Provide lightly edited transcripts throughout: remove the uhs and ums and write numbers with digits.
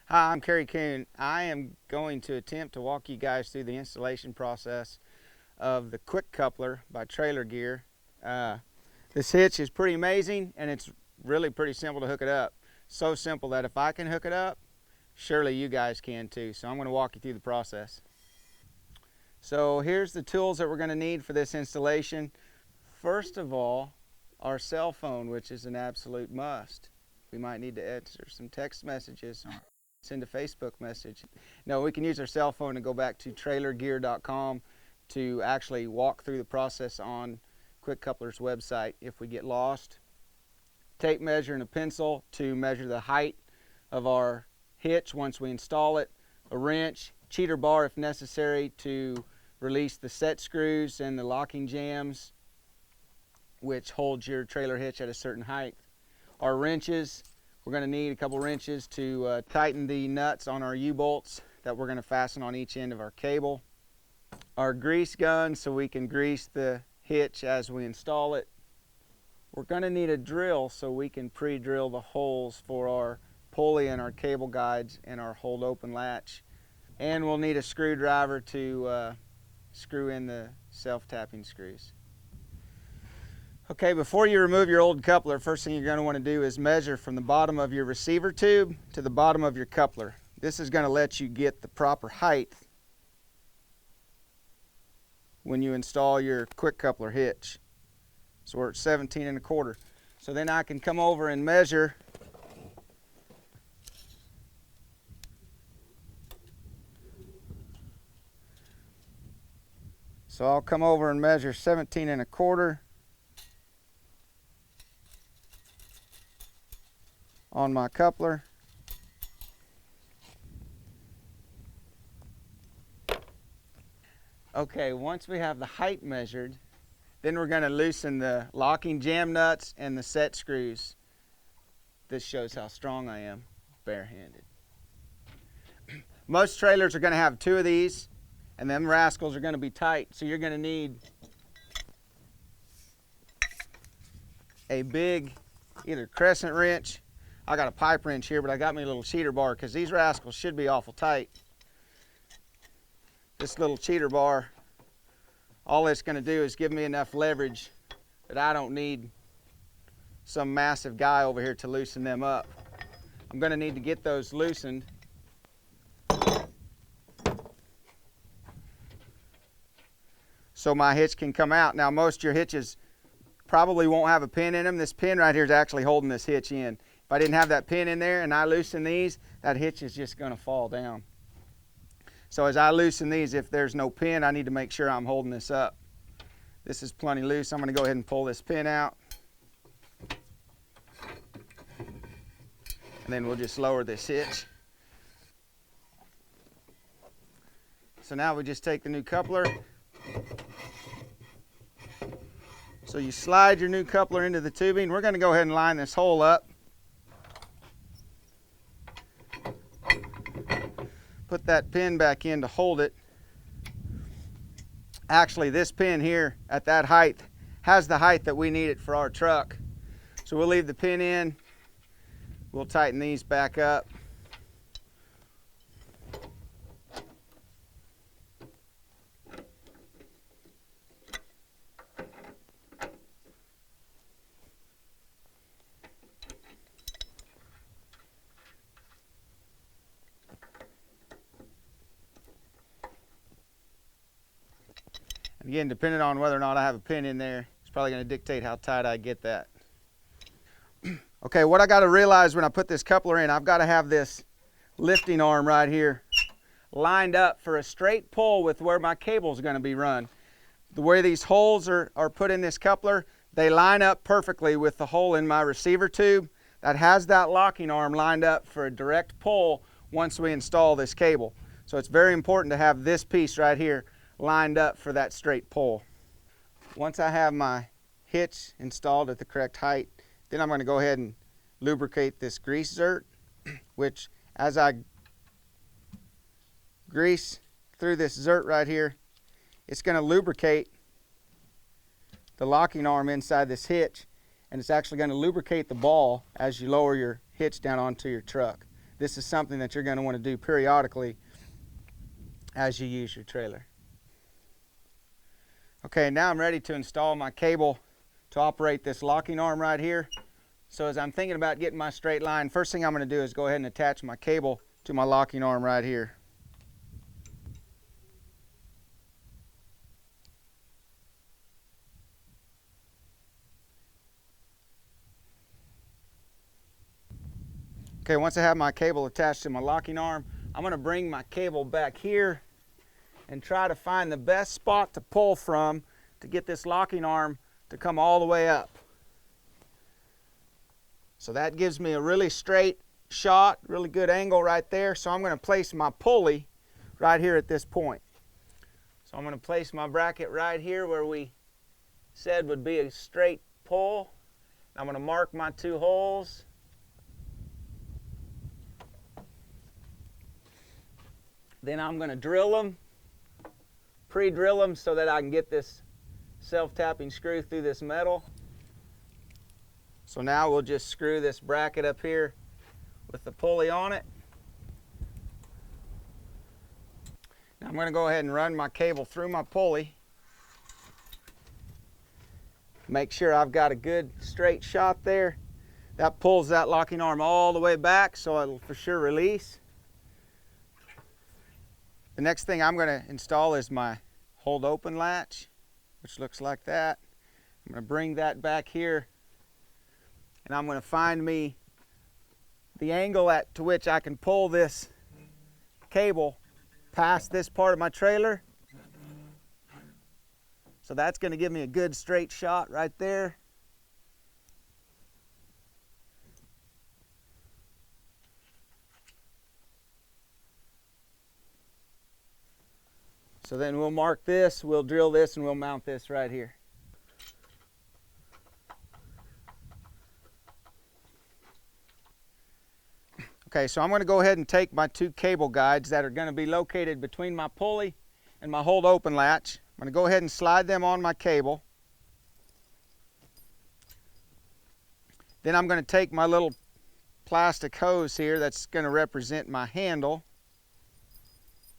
Hi, I'm Kerry Coon. I am going to attempt to walk you guys through the installation process of the Quick Coupler by Trailer Gear. This hitch is pretty amazing, and it's really pretty simple to hook it up. So simple that if I can hook it up, surely you guys can too. So I'm going to walk you through the process. So here's the tools that we're going to need for this installation. First of all, our cell phone, which is an absolute must. We might need to answer some text messages, send a Facebook message. No, we can use our cell phone to go back to trailergear.com to actually walk through the process on Quick Coupler's website if we get lost. Tape measure and a pencil to measure the height of our hitch once we install it. A wrench, cheater bar if necessary to release the set screws and the locking jambs which holds your trailer hitch at a certain height. Our wrenches, we're going to need a couple wrenches to tighten the nuts on our U-bolts that we're going to fasten on each end of our cable. Our grease gun so we can grease the hitch as we install it. We're going to need a drill so we can pre-drill the holes for our pulley and our cable guides and our hold open latch. And we'll need a screwdriver to screw in the self-tapping screws. Okay, before you remove your old coupler, first thing you're going to want to do is measure from the bottom of your receiver tube to the bottom of your coupler. This is going to let you get the proper height when you install your Quick Coupler hitch. So we're at 17 1/4. So then I can come over and measure So I'll come over and measure 17 1/4 on my coupler. Okay, once we have the height measured, then we're going to loosen the locking jam nuts and the set screws. This shows how strong I am barehanded. Most trailers are going to have 2 of these, and them rascals are going to be tight, so you're going to need a big either crescent wrench. I got a pipe wrench here, but I got me a little cheater bar because these rascals should be awful tight. This little cheater bar, all it's going to do is give me enough leverage that I don't need some massive guy over here to loosen them up. I'm going to need to get those loosened. So my hitch can come out. Now most of your hitches probably won't have a pin in them. This pin right here is actually holding this hitch in. If I didn't have that pin in there and I loosen these, that hitch is just going to fall down. So as I loosen these, if there's no pin, I need to make sure I'm holding this up. This is plenty loose. I'm going to go ahead and pull this pin out. And then we'll just lower this hitch. So now we just take the new coupler. So you slide your new coupler into the tubing. We're going to go ahead and line this hole up. Put that pin back in to hold it. Actually, this pin here at that height has the height that we need it for our truck. So we'll leave the pin in. We'll tighten these back up. Again, depending on whether or not I have a pin in there, it's probably going to dictate how tight I get that. Okay, what I got to realize when I put this coupler in, I've got to have this lifting arm right here lined up for a straight pull with where my cable is going to be run. The way these holes are put in this coupler, they line up perfectly with the hole in my receiver tube that has that locking arm lined up for a direct pull once we install this cable. So it's very important to have this piece right here lined up for that straight pull. Once I have my hitch installed at the correct height, then I'm going to go ahead and lubricate this grease zert, which as I grease through this zert right here, it's going to lubricate the locking arm inside this hitch, and it's actually going to lubricate the ball as you lower your hitch down onto your truck. this is something that you're going to want to do periodically as you use your trailer. Okay, now I'm ready to install my cable to operate this locking arm right here. So as I'm thinking about getting my straight line, first thing I'm going to do is go ahead and attach my cable to my locking arm right here. Okay, once I have my cable attached to my locking arm, I'm going to bring my cable back here and try to find the best spot to pull from to get this locking arm to come all the way up. So that gives me a really straight shot, really good angle right there. So I'm going to place my pulley right here at this point. So I'm going to place my bracket right here where we said would be a straight pull. I'm going to mark my 2 holes. Then I'm going to drill them, pre-drill them so that I can get this self-tapping screw through this metal. So now we'll just screw this bracket up here with the pulley on it. Now I'm going to go ahead and run my cable through my pulley. Make sure I've got a good straight shot there. That pulls that locking arm all the way back, so it'll for sure release. The next thing I'm going to install is my hold open latch, which looks like that. I'm going to bring that back here, and I'm going to find me the angle to which I can pull this cable past this part of my trailer. So that's going to give me a good straight shot right there. So then we'll mark this, we'll drill this, and we'll mount this right here. Okay, so I'm going to go ahead and take my 2 cable guides that are going to be located between my pulley and my hold open latch. I'm going to go ahead and slide them on my cable. Then I'm going to take my little plastic hose here that's going to represent my handle.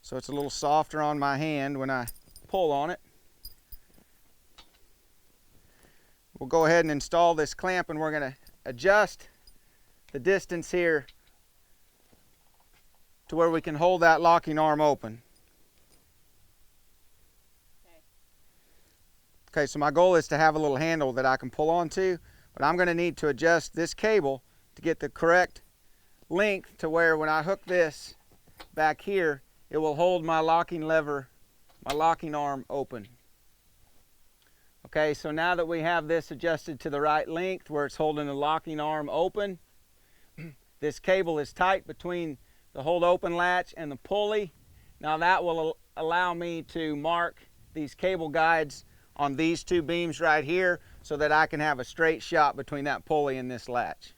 So it's a little softer on my hand when I pull on it. We'll go ahead and install this clamp, and we're going to adjust the distance here to where we can hold that locking arm open. Okay, so my goal is to have a little handle that I can pull onto, but I'm going to need to adjust this cable to get the correct length to where when I hook this back here, it will hold my locking lever, my locking arm open. Okay, so now that we have this adjusted to the right length where it's holding the locking arm open, this cable is tight between the hold open latch and the pulley. Now that will allow me to mark these cable guides on these 2 beams right here so that I can have a straight shot between that pulley and this latch.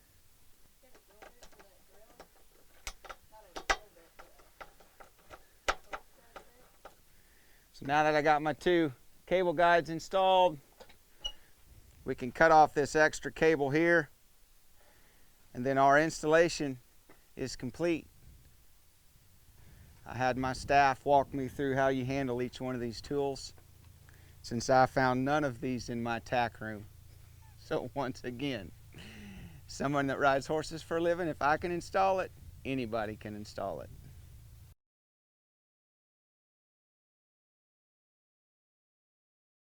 So now that I got my 2 cable guides installed, we can cut off this extra cable here, and then our installation is complete. I had my staff walk me through how you handle each one of these tools, since I found none of these in my tack room. So once again, someone that rides horses for a living, if I can install it, anybody can install it.